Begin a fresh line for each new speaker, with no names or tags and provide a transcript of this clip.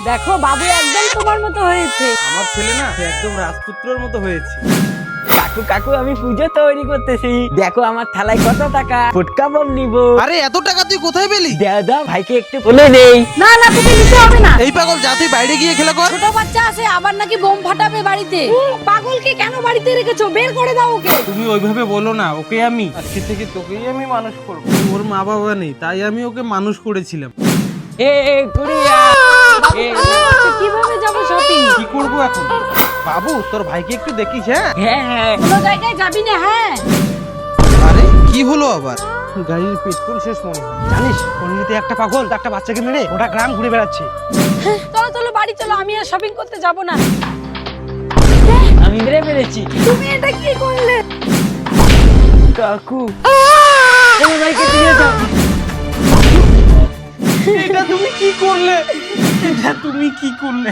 দেখো বাবু একদম তোমার মতো হয়েছে।
আমার ছেলে না একদম রাজপুত্রের মতো হয়েছে।
কাকু কাকু আমি পুজো তৈরি করতেছি, দেখো আমার থালায় কত টাকা, ফুটকা বম নিব।
আরে এত টাকা তুই কোথায় পেলি?
দাদা ভাইকে একটু বলে দেই।
না না তোকে নিতে হবে না।
এই পাগল যা, তুই বাইরে গিয়ে খেলা কর।
ছোট বাচ্চা আছে আবার নাকি বোম ফাটাবে বাড়িতে। পাগলকে কেন বাড়িতে রেখেছো? বের করে দাও ওকে।
তুমি ওইভাবে বলো না, ওকে আমি আজকে থেকে তোকেই আমি মানুষ করব। ওর মা বাবা নেই তাই আমি ওকে মানুষ করেছিলাম।
এ গুড়িয়া
কিভাবে যাবো শপিং?
কি করব এখন? বাবু তোর ভাইকে একটু দেখিস। হ্যাঁ
হ্যাঁ হ্যাঁ
কোনো জায়গায় যাবি না? হ্যাঁ
আরে কি হলো আবার?
গাড়ির পেট্রোল শেষ মনে হয়।
জানিস কলোনিতে একটা পাগল একটা বাচ্চাকে মেরে গোটা গ্রাম ঘুরে বেড়াচ্ছে।
চলো চলো বাড়ি চলো, আমি আর শপিং করতে যাব না।
আমি মেরে ফেলেছি।
তুমি এটা কি করলে?
কাকু আমার ভাইকে দিয়ে দাও।
এটা তুমি কি করলে? এটা তুমি কি করলে?